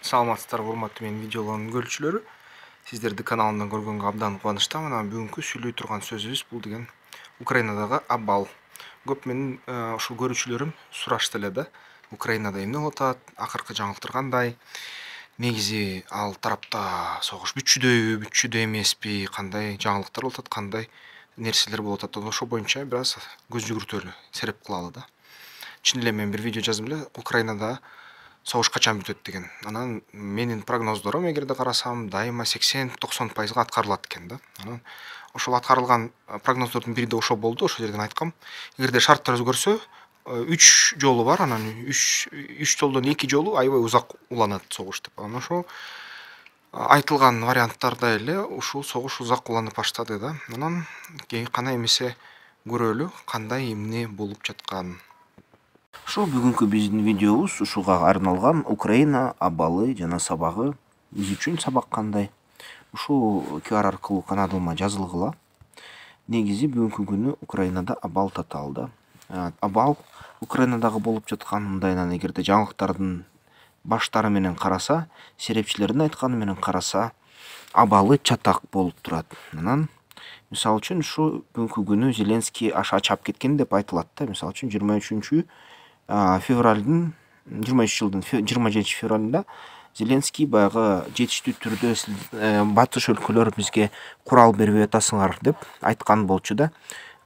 Саламатсыздарбы урматтуу менин видеолордун көрүүчүлөрү. Сиздерди каналымдан көргөнгө абдан кубанычтамын. Анан бүгүнкү сүйлөй турган сөзүбүз бул деген Украинадагы абал. Көп менин ушул көрүүчүлөрүм сурашты эле да. Украинада эмне болуп атат? Акыркы жаңылыктар кандай? Негизи ал тарапта согуш бүтчүдөбү, бүтчүдө эмеспи? Кандай жаңылыктар болуп атат? Кандай нерселер болуп атат? Ошол боюнча бир аз көз жүгүртөлү сереп кылалы да. Чын эле мен бир видео жаздым эле, Украинада согуш качан бүтөт деген. Анан менин прогноздорум эгерде карасам дайыма 80-90% аткарылат экен да. Анан ошол аткарылган прогноздордун бири да ошол болду. Ошол жерден айткам, эгерде шарттар өзгөрсө, 3 жолу бар, анан 3 жолдон 2 жолу аябай узак уланат согуш деп. Анан ошол айтылган варианттарда эле ушул согуш узак уланып баштады да. Анан кана эмесе көрөлү кандай эмне болуп жатканын. Ошо бүгүнкү биздин видеобуз ушуга арналган. Украина абалы жана сабагы. Биз үчүн сабак кандай? Ушул QR аркылуу каналыма жазылгыла. Негизи бүгүнкү күнү Украинада абал татаал да. Абал Украинадагы болуп жаткан мындайынан эгерде жаңылыктардын баштары менен караса, серепчилердин айтканы менен караса, абалы чатак болуп турат. Анан мисалы үчүн ушу бүгүнкү күнү Зеленский аша чап кеткен деп айтылат да. Мисалы үчүн 23 февралдын 23 жылдын 27 февралында Зеленский баягы жетиштүү түрдө батыш өлкөлөр бизге курал бербей атасыңар деп айткан болчу да.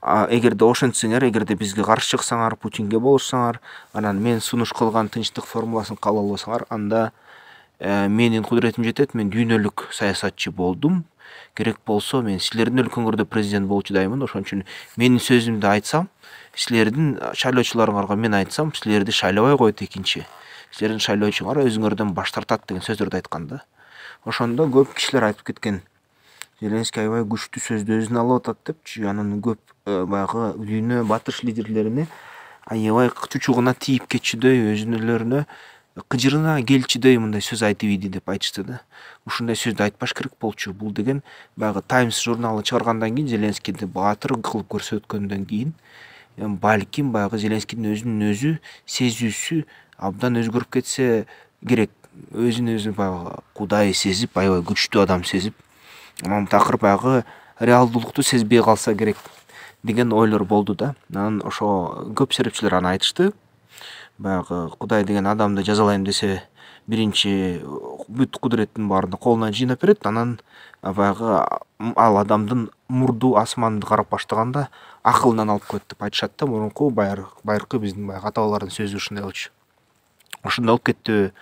Эгерде ошентсеңер, эгерде бизге каршы чыксаңар, Путинге болушсаңар, анан мен сунуш кылган тынчтык формуласын кабыл албасаңар, анда менин кудуретим жетет, мен дүйнөлүк саясатчы болдум. Керек болсо мен силердин өлкөңөрдө президент болчу даймын. Ошон үчүн менин сөзүмдү айтсам, силердин шайлоочуларыңарга мен айтсам, силерди шайлабай коет экинчи. Силердин шайлоочуңар өзүңөрдөн баш тартат деген сөздөрдү айткан да. Ошондо көп кишилер айтып кеткен. Зеленский аябай күчтүү сөздү өзүнө алып атат депчи, анан көп баягы дүйнө батыш лидерлерине аябай чучугуна тийип кетчүдөй, өзүнөлөрүнө кыжырына келчүдөй мындай сөз айтып иди деп айтышты да. Ушундай сөздү айтпаш керек болчу. Бул деген баягы Times журналы чыгаргандан кийин, Зеленскийди баатыр кылып көрсөткөндөн кийин, балким баягы Зеленскийдин өзүнүн өзү сезүүсү абдан өзгөрүп кетсе керек. Өзүн өзү баягы Кудай сезип, аябай күчтүү адам сезип, анан такыр баягы реалдуулукту сезбей калса керек деген ойлор болду да. Анан ошо көп серепчилер аны айтышты. Баягы Кудай деген адамды жазалайм десе, биринчи бүт кудуреттин баарын колуна жыйнап берет, анан баягы ал адамдын мурду асманды карап баштаганда акылынан алып коет деп айтышат да. Мурунку байыркы биздин баягы ата бабалардын сөзү ушундай болчу. Ошондой болуп кеттиби?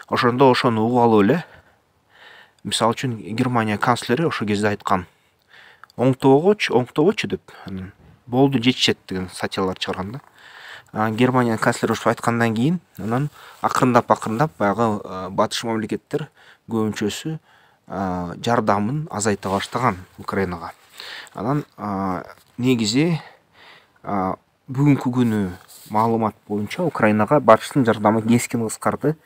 Ошондо ошону угуп алып эле, мисалы үчүн Германия канцлери ошол кезде айткан, оңтобочу деп, болду жетишет деген статьялар чыгарган да. Германия канцлери ошо айткандан кийин, анан акырындап баягы батыш мамлекеттер көбүнчөсү жардамын азайта баштаган Украинага. Анан негизи бүгүнкү күнү маалымат боюнча Украинага батыштын жардамы кескин кыскарды.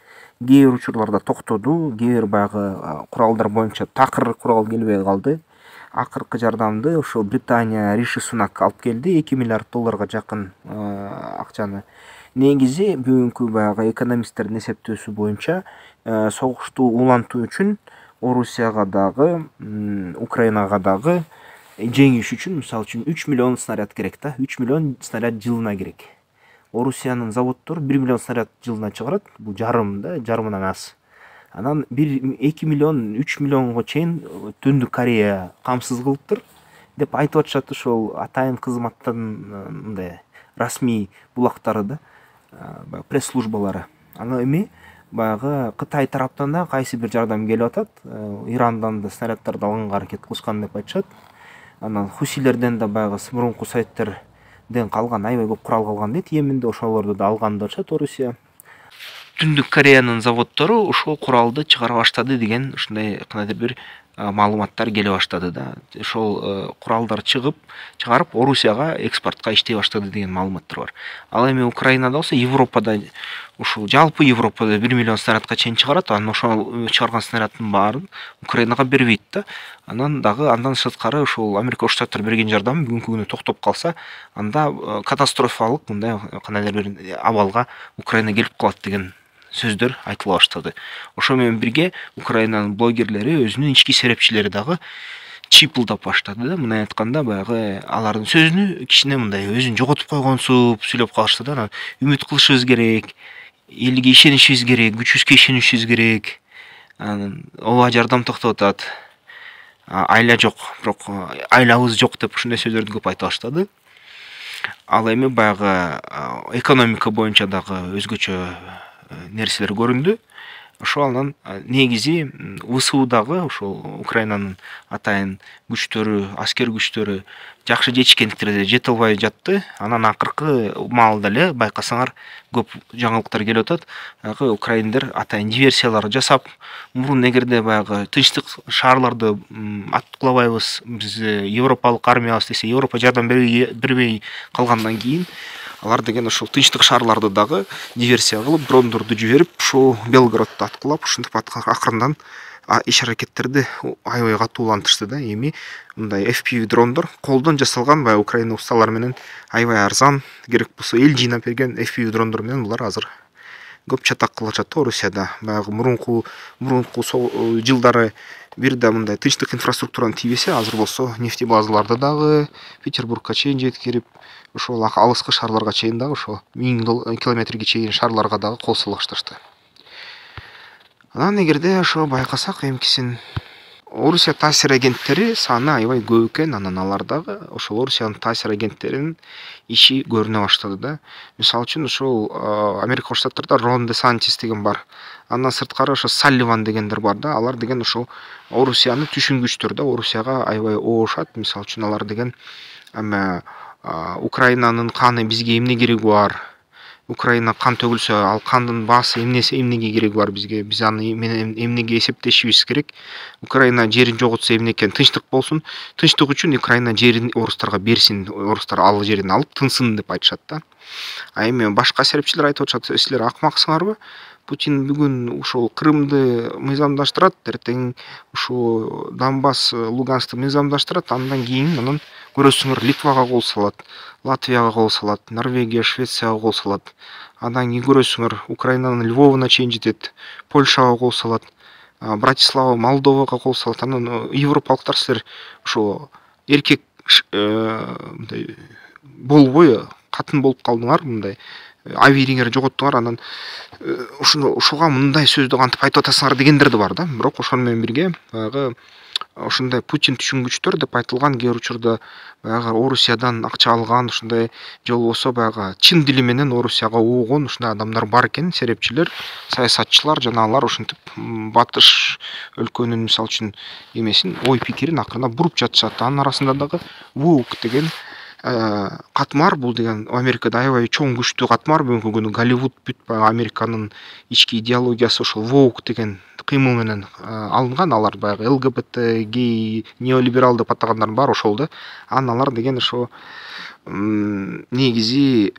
Кээ бир учурларда токтоду, кээ бир баягы куралдар боюнча такыр курал келбей калды. Акыркы жардамды ошол Британия Риши Сунак алып келди, 2 миллиард долларга жакын акчаны. Негизи бүгүнкү баягы экономисттердин эсептөөсү боюнча согушту улантуу үчүн Орусияга дагы, Украинага дагы жеңиш үчүн, мисалы үчүн 3 миллион снаряд керек да. 3 миллион снаряд жылына керек. Орусиянын заводдору 1 миллион снаряд жылына чыгарат. Бул жарым да, жарымынан аз. Анан 2 миллион, 3 миллионго чейин Түндүк Корея камсыз кылыптыр деп айтып атышат. Ошол атайын кызматтын мындай расмий булактары да, пресс-службалары. Аны эми баягы Кытай тараптан да кайсы бир жардам келип атат. Ирандан да снаряддарды алганга аракет кылышкан деп айтышат. Анан хусилерден да баягы мурунку советтерден калган аябай көп курал калган дейт. Йеменде ошолорду да алган деп атышат Орусия. Түндүк Кореянын заводдору ушул куралды чыгара баштады деген ушундай кандайдыр бир маалыматтар келе баштады да. Ошол куралдар чыгарып Орусияга экспортко иштей баштады деген маалыматтар бар. Ал эми Украинада болсо, Европада, ушул жалпы Европада 1 миллион снарядка чейин чыгарат. Анан ошол чыгарган снаряддын баарын Украинага бербейт да. Анан дагы андан сырткары ушул Америка Кош Штаттары берген жардам бүгүнкү күнү токтоп калса, анда катастрофалык мындай кандайдыр бир абалга Украина келип калат деген сөздөр айтыла баштады. Ошо менен бирге Украинанын блогерлери өзүнүн ички серепчилери дагы чипылдап баштады да. Мына айтканда баягы алардын сөзүнү кичине мындай өзүн жоготуп койгонсуп сүйлөп калышты да. Үмүт кылышыбыз керек, элге ишенишибиз керек, күчүбүзгө ишенишибиз керек. Ооба жардам токтоп атат. Айла жок, бирок айлабыз жок деп ушундай сөздөрдү көп айта баштады. Ал эми баягы экономика боюнча дагы өзгөчө нерселер көрүндү. Ошо анан негизи ВСУдагы ошол Украинанын атайын күчтөрү, аскер күчтөрү жакшы жетишкендиктерге жете албай жатты. Анан акыркы маалда эле байкасаңар көп жаңылыктар келип атат. Баягы украиндер атайын диверсиялар жасап, мурун эгерде баягы тынчтык шаарларды аткылабайбыз, биз Европалык армиябыз десе, Европа жардам бербей калгандан кийин алар деген ошол тынчтык шаарларды дагы диверсия кылып, дрондорду жиберип, ушул Белгородду аткылап, ушинтип акырындан иш аракеттерди аябай катуулантышты да. Эми мындай FPV дрондор колдон жасалган, баягы Украина усталары менен аябай арзан, керек болсо эл жыйнап берген FPV дрондор менен булар азыр көп чатак кылышат Орусияда. Баягы мурунку жылдары бир да мындай тынчтык инфраструктураны тийбесе, азыр болсо нефтебазаларды дагы Петербургка чейин жеткирип, ошол алыскы шаарларга чейин дагы ошо 1000 километрге чейин шаарларга дагы кол сала башташты. Анан эгерде ошо байкасак, эмкисин Орусия таасир агенттери саны аябай көп экен. Анан алар дагы ошол Орусиянын таасир агенттеринин иши көрүнө баштады да. Мисалы үчүн ошол Америка Кошмо Штаттарда Рон Десантис деген бар. Андан сырткары ошо Салливан дегендер бар да. Алар деген ошол Орусияны түшүнгүчтөр да, Орусияга аябай оошат. Мисалы үчүн алар деген Украинанын каны бизге эмне кереги бар? Украина кан төгүлсө, ал кандын баасы эмнеге кереги бар бизге? Биз аны менен эмнеге эсептешибиз керек? Украина жерин жоготсо эмне экен? Тынчтык болсун. Тынчтык үчүн Украина жерин орустарга берсин, орустар ал жерин алып тынсын деп айтышат да. Эми башка серепчилер айтып атышат, силер акмаксыңарбы? Путин бүгүн ушул Крымды мыйзамдаштырат, эртең ушул Донбасс, Луганскты мыйзамдаштырат, андан кийин анан көрөсүңөр Литвага кол салат, Латвияга кол салат, Норвегия, Швецияга кол салат. Андан кийин көрөсүңөр Украинанын Львовуна чейин жетет, Польшага кол салат, Братислава, Молдовага кол салат. Анан европалыктар силер ошо эркек мындай болбой катын болуп калдыңар, мындай авириңер жоготтуңар, анан ушуга мындай сөздү кантип айтып атасыңар дегендер да бар да. Бирок ошону менен бирге баягы ошондой Путин түшүнгүчтөр деп айтылган, кээ бир учурда баягы Орусиядан акча алган, ушундай же болбосо баягы чын дили менен Орусияга угон ушундай адамдар бар экен, серепчилер, саясатчылар жана алар ушинтип батыш өлкөнүн мисалы үчүн эмесин, ой пикирин акырына буруп жатышат. Анын арасында дагы ВОУК деген катмар, бул деген Америкада аябай чоң күчтүү катмар. Бүгүнкү күнү Голливуд бүт Американын ички идеологиясы ошол ВОУК деген кыймыл менен алынган. Алар баягы ЛГБТ, гей, неолиберал деп атагандар бар ошол да. Анан алар деген ошо негизи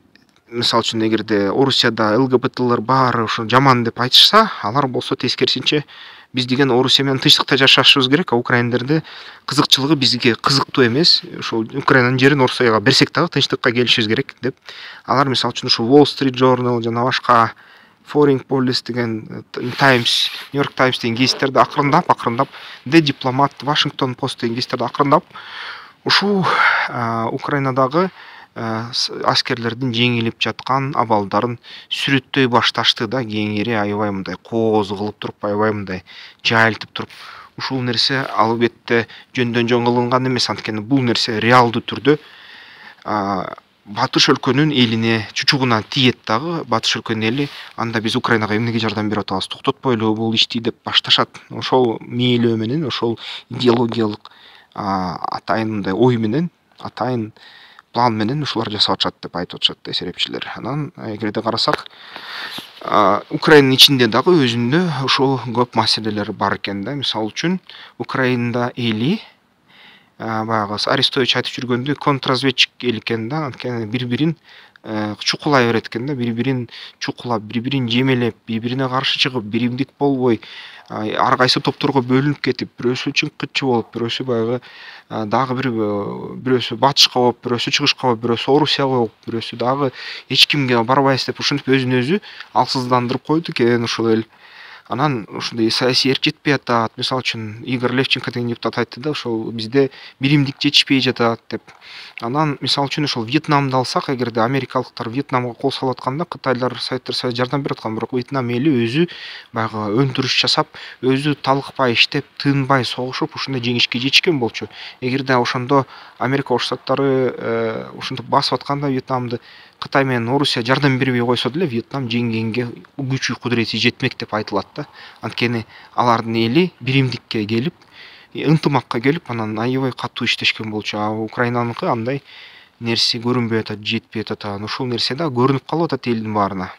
мисалы үчүн эгерде Орусияда ЛГБТлар баары ошо жаман деп айтышса, алар болсо тескерисинче биз деген Орусия менен тынчтыкта жашашыбыз керек, украиндерди кызыкчылыгы бизге кызыктуу эмес. Ошол Украинанын жерин Орусияга берсек дагы тынчтыкка келишибиз керек деп. Алар мисалы үчүн ошо Wall Street Journal жана башка Foreign Policy деген Times, New York Times деген гезиттерди акырындап The Diplomat, Washington Post деген гезиттерди акырындап ушул Украинадагы аскерлердин жеңилип жаткан абалдарын сүрөттөй башташты да. Кийингири аябай мындай кооз кылып туруп, аябай мындай жайылтып туруп, ушул нерсе албетте жөндөн жөн кылынган эмес. Анткени бул нерсе реалдуу түрдө батыш өлкөнүн элине, чучугуна тиет дагы. Батыш өлкөнүн эли анда биз Украинага эмнеге жардам берип атабыз, токтотпойлу бул ишти деп башташат. Ошол мээлөө менен, ошол идеологиялык атайын мындай ой менен, атайын план менен ушулар жасап атышат деп айтып атышат да серепчилер. Анан эгерде карасак, Украинанын ичинде дагы өзүндө ошол көп маселелер бар экен да. Мисалы үчүн Украина эли баягы Арестович айтып жүргөндөй контрразведчик эл экен да, анткени бири бирин чукулай берет экен да, бири бирин чукулап, бири бирин жемелеп, бири бирине каршы чыгып, биримдик болбой, ар кайсы топторго бөлүнүп кетип, бирөөсү чыңкытчы болуп, бирөөсү баягы дагы бирөөсү батышка болуп, бирөөсү чыгышка болуп, бирөөсү Орусияга болуп, бирөөсү дагы эч кимге барбайбыз деп ушинтип өзүн өзү алсыздандырып койду экен ушул эл. Анан ушундай саясий эрк жетпей атат. Мисалы үчүн Игорь Левченко деген депутат айтты да, ошол бизде биримдик жетишпей жатат деп. Анан мисалы үчүн ошол Вьетнамды алсак, эгерде америкалыктар Вьетнамга кол салып атканда, Кытайлар, Советтер Союзу жардам берип аткан, бирок Вьетнам эли өзү баягы өндүрүш жасап, өзү талыкпай иштеп, тынбай согушуп, ушундай жеңишке жетишкен болчу. Эгерде ошондо Америка Кош Штаттары ушинтип басып атканда Вьетнамды, Кытай менен Орусия жардам бербей койсо деле, Вьетнам жеңгенге күчү кудурети жетмек деп айтылат да. Анткени алардын эли биримдикке келип, ынтымакка келип, анан аябай катуу иштешкен болчу. А Украинаныкы андай нерсе көрүнбөй атат, жетпей атат. Анан ушул нерсе да көрүнүп калып атат элдин баарына.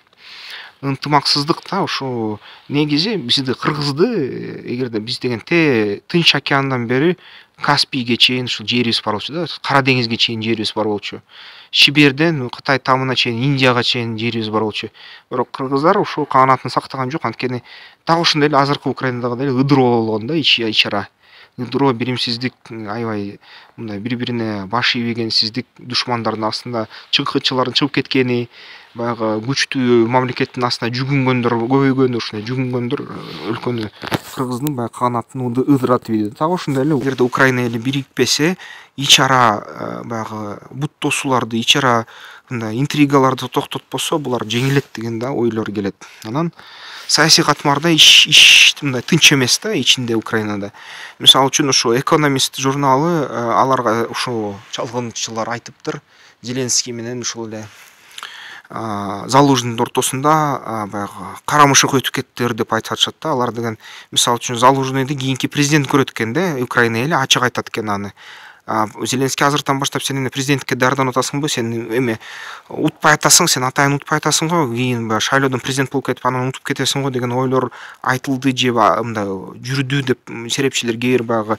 Ынтымаксыздык да ушу негизи бизди кыргызды, эгерде биз деген Тынч океандан бери Каспийге чейин ушул жерибиз бар болчу да, Кара деңизге чейин жерибиз бар болчу. Сибирден Кытай тамына чейин, Индияга чейин жерибиз бар болчу. Бирок кыргыздар ушул каанатын сактаган жок, анткени так ошондой эле азыркы Украинадагы деле ыдыроо болгон да, ичара. Ыдыроо, биримсиздик, аябай мындай бири-бирине баш ийбегенсиздик, душмандардын астында чыңкытчылардын чыгып кеткени, баягы күчтүү мамлекеттин астына жүгүнгөндөр көбөйгөнү, ушундай жүгүнгөндөр өлкөнү, кыргыздын баягы каанатын ыдыратып ийди. Так ошондой эле эгерде Украина эли бирикпесе, ичара баягы буттосууларды, ичара мындай интригаларды токтотпосо, булар жеңилет деген да ойлор келет. Анан саясий катмарда иш мындай тынч эмес да ичинде Украинада. Мисалы үчүн ошо Экономист журналы аларга ушул чалгынчылар айтыптыр, Зеленский менен ушул эле Залужныйдын ортосунда баягы карамышык өтүп кеттилер деп айтышат да. Алар деген мисалы үчүн Залужныйды кийинки президент көрөт экен да, Украина эли ачык айтат экен аны. Зеленский азыртан баштап сен эмне президентке даярданып атасыңбы, сен эме утпай атасың, сен атайын утпай атасың го, кийин шайлоодон президент болуп кетип анан утуп кетесиң го деген ойлор айтылды же мындай жүрдү деп серепчилер, кээ бир баягы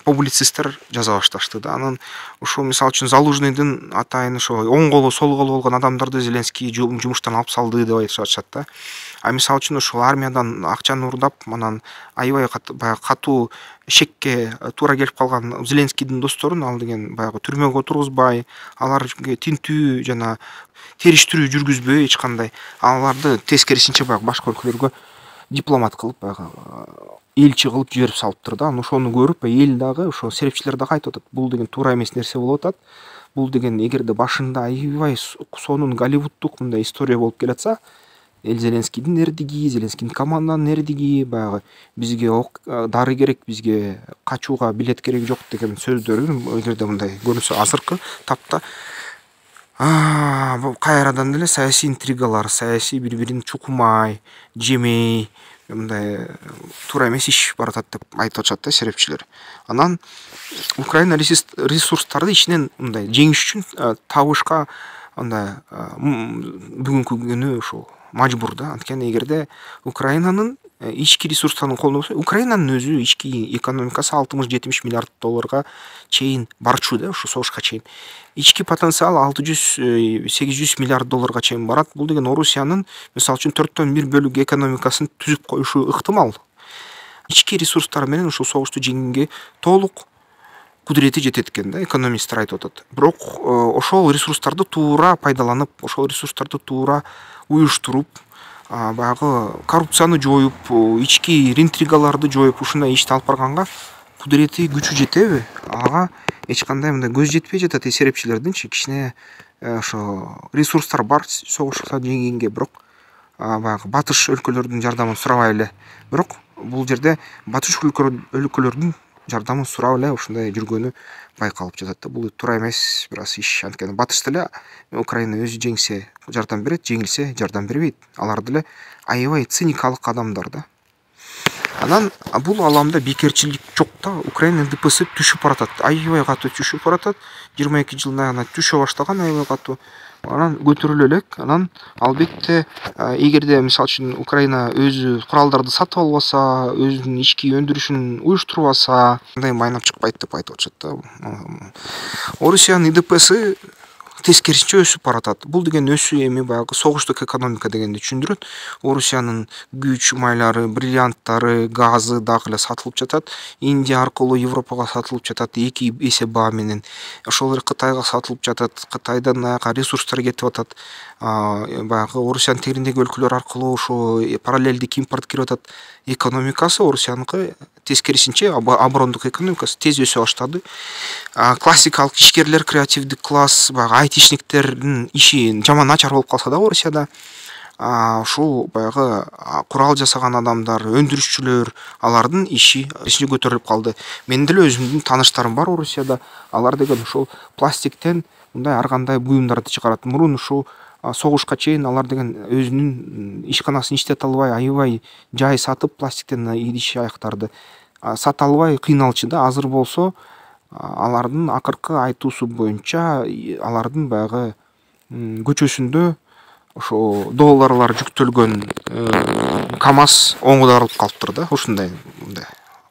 публицисттер жаза башташты да. Анан ушул мисалы үчүн Залужныйдын атайын ошо оң колу, сол колу болгон адамдарды Зеленский жумуштан алып салды деп айтышат да. А мисалы үчүн ошол армиядан акчаны урдап, анан аябай баягы катуу шекке туура келип калган Зеленскийдин досторун ал деген баягы түрмөгө отургузбай, аларга тинтүү жана териштирүү жүргүзбөй эч кандай, аларды тескерисинче баягы башка өлкөлөргө дипломат кылып, баягы элчи кылып жиберип салыптыр да. Анан ошону көрүп эл дагы, ошо серепчилер дагы айтып атат, бул деген туура эмес нерсе болуп атат. Бул деген эгерде башында аябай сонун голливуддук мындай история болуп келатса, эл Зеленскийдин эрдиги, Зеленскийдин команданын эрдиги, баягы бизге дары керек, бизге качууга билет керек жок деген сөздөрүн эгерде мындай көрүнсө азыркы тапта кайрадан деле саясий интригалар, саясий бири-бирин чукумай, жемей, мындай туура эмес иш баратат деп айтып атышат да серепчилер. Анан Украина ресурстарды ичинен мындай жеңиш үчүн табышка мындай бүгүнкү күнү ушул мажбур да. Анткени эгерде Украинанын ички ресурстарын колдонбосо, Украинанын өзү ички экономикасы 60-70 миллиард долларга чейин барчу да, ушу согушка чейин. Ички потенциал 600-800 миллиард долларга чейин барат. Бул деген Орусиянын мисалы үчүн 4/1 бөлүгү экономикасын түзүп коюшу ыктымал. Ички ресурстар менен ушул согушту жеңүүгө толук кудурети жетет экен да, экономисттер айтып атат. Бирок ошол ресурстарды туура пайдаланып, ошол ресурстарды туура уюштуруп, баягы коррупцияны жоюп, ички интригаларды жоюп, ушундай ишти алып барганга кудурети, күчү жетеби? Ага эч кандай мындай көз жетпей жатат серепчилердинчи. Кичине ошо ресурстар бар согушта жеңгенге, бирок баягы батыш өлкөлөрдүн жардамын сурабай эле. Бирок бул жерде батыш өлкөлөрдүн жардамын сурап эле ушундай жүргөнү байкалып жатат да. Бул туура эмес бир аз иш. Анткени батышта эле Украина өзү жеңсе жардам берет, жеңилсе жардам бербейт. Алар деле аябай циникалык адамдар да. Анан бул аламда бекерчилик жок да. Украина НДПсы түшүп баратат. Аябай катуу түшүп баратат. 22 жылдан аяна түшө баштаган аябай катуу. анан көтөрүлө элек. Анан албетте эгерде мисалы үчүн Украина өзү куралдарды сатып албаса, өзүнүн ички өндүрүшүн уюштурбаса, мындай майнап чыкпайт деп айтып атышат да. Орусиянын ИДПси тескерисинче өсүп баратат. Бул деген өсүү эми баягы согуштук экономика дегенди түшүндүрөт. Орусиянын күч майлары, бриллианттары, газы дагы эле сатылып жатат. Индия аркылуу Европага сатылып жатат 2 эсе баа менен. Ошол эле Кытайга сатылып жатат. Кытайдан аяка ресурстар кетип атат. Баягы Орусиянын тегириндеги өлкөлөр аркылуу ошо параллелдик импорт кирип атат. Экономикасы Орусияныкы тескерисинче оборондук экономикасы тез өсө баштады. Классикалык ишкерлер, креативдик класс, баягы айтишниктердин иши жаман начар болуп калса да Орусияда, ушул баягы курал жасаган адамдар, өндүрүшчүлөр, алардын иши көтөрүлүп калды. Менин деле өзүмдүн тааныштарым бар Орусияда. Алар деген ушул пластиктен мындай ар кандай буюмдарды чыгарат. Мурун ушул согушка чейин алар деген өзүнүн ишканасын иштете албай, аябай жай сатып пластиктен иш аяктарды сата албай кыйналчу да. Азыр болсо алардын акыркы айтуусу боюнча алардын баягы көчөсүндө ошо долларлар жүктөлгөн КамАЗ оңдорулуп калыптыр да. Ушундай мындай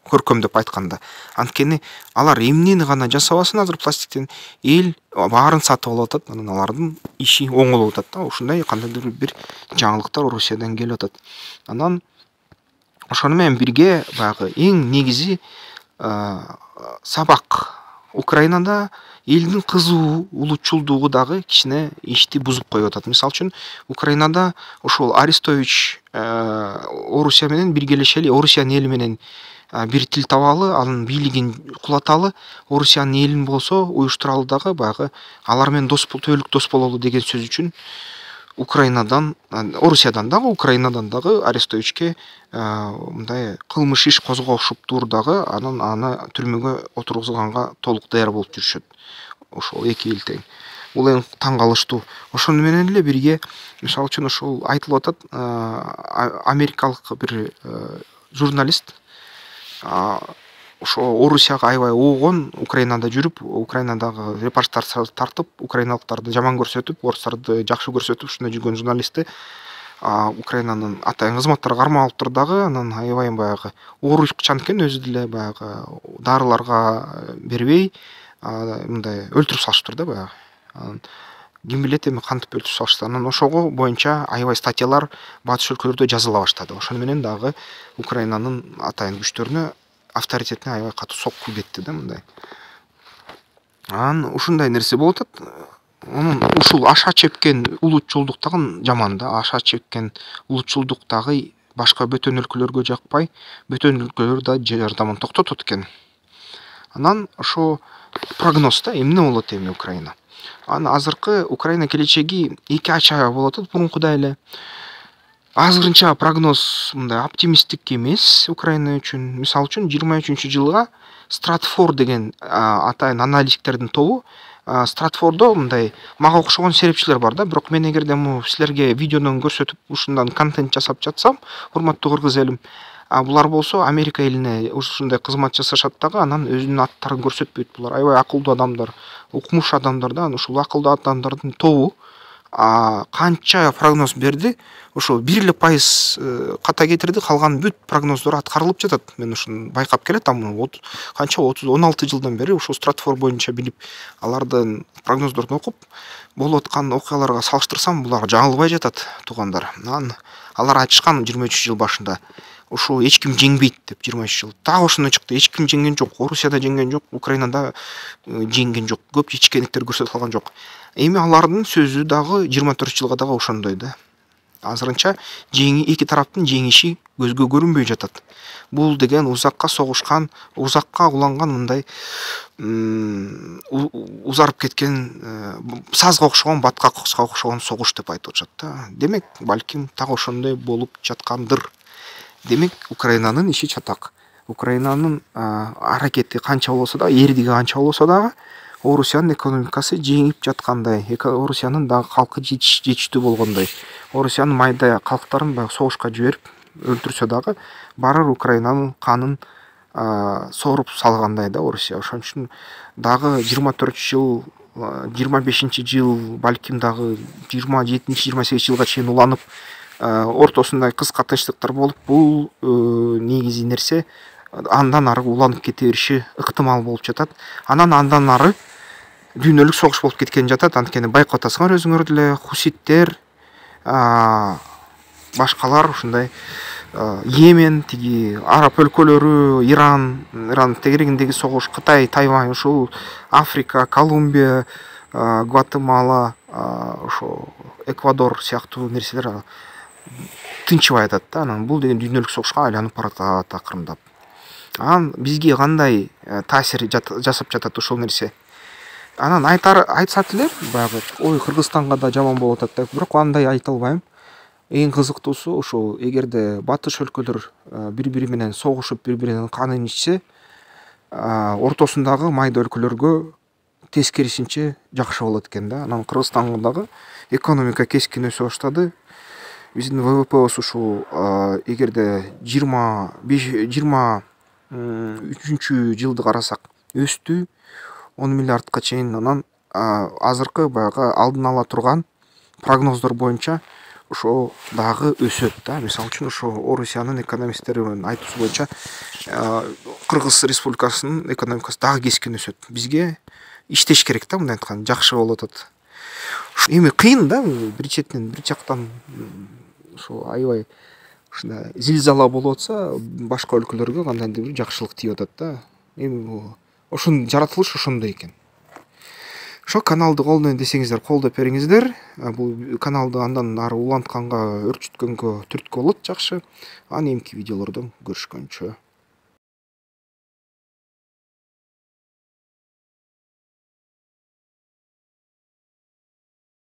көркөмдөп айтканда. Анткени алар эмнени гана жасабасын азыр пластиктен эл баарын сатып алып атат. Анан алардын иши оңолуп атат да. Ушундай кандайдыр бир жаңылыктар Орусиядан келип атат. Анан ошону менен бирге баягы эң негизи сабак. Украинада элдин кызуу, улутчулдугу дагы кичине ишти бузуп коюп атат. Мисалы үчүн Украинада ошол Арестович Орусия менен биргелешели, Орусиянын эли менен бир тил табалы, анын бийлигин кулаталы, Орусиянын элин болсо уюштуралы дагы баягы алар менен төбөлүк дос бололу деген сөз үчүн Украинадан, Орусиядан дагы, Украинадан дагы Арестовичке мындай кылмыш иш козгошуптур дагы, анан аны түрмөгө отургузганга толук даяр болуп жүрүшөт. Ошол эки эл тең. Бул эң таң калыштуу. Ошону менен эле бирге мисалы үчүн ошол айтылып атат, америкалык бир журналист ошо Орусияга аябай оогон, Украинада жүрүп, Украинадагы репортаж тартып, украиналыктарды жаман көрсөтүп, орустарды жакшы көрсөтүп, ушундай жүргөн журналистти Украинанын атайын кызматтары кармалыптыр дагы. Анан аябай баягы ооручан экен, өзү деле баягы дарыларга бербей мындай өлтүрүп салыштыр да баягы. Анан ким билет эми кантип өлтүрүп салышты. Анан ошого боюнча аябай статьялар батыш өлкөлөрдө жазыла баштады. Ошону менен дагы Украинанын атайын күчтөрүнө, авторитетине аябай катуу сокку кетти да мындай. Анан ушундай нерсе болуп атат. Анан ушул аша чепкен улутчулдук дагы жаман да. Аша чепкен улутчулдук дагы башка бөтөн өлкөлөргө жакпай, бөтөн өлкөлөр да жардамын токтотот экен. Анан ошо прогноз да, эмне болот эми Украина. Анан азыркы Украина келечеги эки ача болуп атат мурункудай эле. Азырынча прогноз мындай оптимисттик эмес Украина үчүн. Мисалы үчүн 23-жылга Stratfor деген атайын аналитиктердин тобу, Stratforдо мындай мага окшогон серепчилер бар да, бирок мен эгерде силерге видеодон көрсөтүп ушундан контент жасап жатсам, урматтуу кыргыз элим, булар болсо Америка элине ушундай кызмат жасашат дагы, анан өзүнүн аттарын көрсөтпөйт. Булар аябай акылдуу адамдар, укмуш адамдар да. Ушул акылдуу адамдардын тобу канча прогноз берди, ошо 1% ката кетирди, калган бүт прогноздор аткарылып жатат. Мен ушуну байкап келатам. Канча 16 жылдан бери ошол Stratfor боюнча билип, алардын прогноздорун окуп, болуп аткан окуяларга салыштырсам, булар жаңылбай жатат, туугандар. Анан алар айтышкан 23 жыл башында ушул эч ким жеңбейт деп. 23 жыл так ошондой чыкты. Эч ким жеңген жок. Орусияда жеңген жок, Украинада жеңген жок. Көп ичкендиктер көрсөтүп калган жок. Эми алардын сөзү дагы 24 жылга дагы ошондой да. Азырынча эки тараптын жеңиши көзгө көрүнбөй жатат. Бул деген узакка согушкан, узакка уланган мындай узарып кеткен сазга окшогон, баткакка окшогон согуш деп айтып атышат да. Демек, балким так ошондой болуп жаткандыр. Демек, Украинанын иши чатак. Украинанын аракети канча болсо да, эрдиги канча болсо дагы, Орусиянын экономикасы жеңип жаткандай, Орусиянын дагы калкы жетиштүү болгондой, Орусиянын майда калктарын баягы согушка жиберип өлтүрсө дагы, барыр Украинанын канын сооруп салгандай да Орусия. Ошон үчүн дагы 24 жыл 25 жыл, балким дагы 27-28 жылга чейин уланып, ортосундай кыска тынчтыктар болуп, бул негизи нерсе андан ары уланып кете бериши ыктымал болуп жатат. Андан ары дүйнөлүк согуш болуп кеткен жатат. Анткени байкап атасыңар өзүңөр деле, хуситтер, башкалар ушундай Йемен, тиги араб өлкөлөрү, Иран тегерегиндеги согуш, Кытай, Тайвань, ушул Африка, Колумбия, Гватемала, ошо Эквадор сыяктуу нерселер тынчыбай атат да. Анан бул деген дүйнөлүк согушка айланып баратат акырындап. Анан бизге кандай таасир жасап жатат ушул нерсе? Анан айтсат эле, баягы ой Кыргызстанга да жаман болуп атат деп, бирок андай айта албайм. Эң кызыктуусу ушул, эгерде батыш өлкөлөр бири-бири менен согушуп, бири-биринин канын ичсе, ортосундагы майда өлкөлөргө тескерисинче жакшы болот экен да. Анан Кыргызстанда дагы экономика кескин өсө баштады. Биздин ВВПбыз ушул эгерде 23-жылды карасак өстү 10 миллиардка чейин. Анан азыркы баягы алдын ала турган прогноздор боюнча ошо дагы өсөт да. Мисалы үчүн ошо Орусиянын экономисттеринин айтуусу боюнча Кыргыз Республикасынын экономикасы дагы кескин өсөт. Бизге иштеш керек да, мындай айтканда жакшы болуп атат. Эми кыйын да, бир жактан ошо аябай ушундай зилзала болуп атса, башка өлкөлөргө кандайдыр бир жакшылык тийип атат да. Эми ошонун жаратылыш ошондой экен. Ошо каналды колдойм десеңиздер, колдоп бериңиздер. Бул каналды андан ары улантканга, өрчүткөнгө түрткү болот жакшы. Анан эмки видеолордон көрүшкөнчө.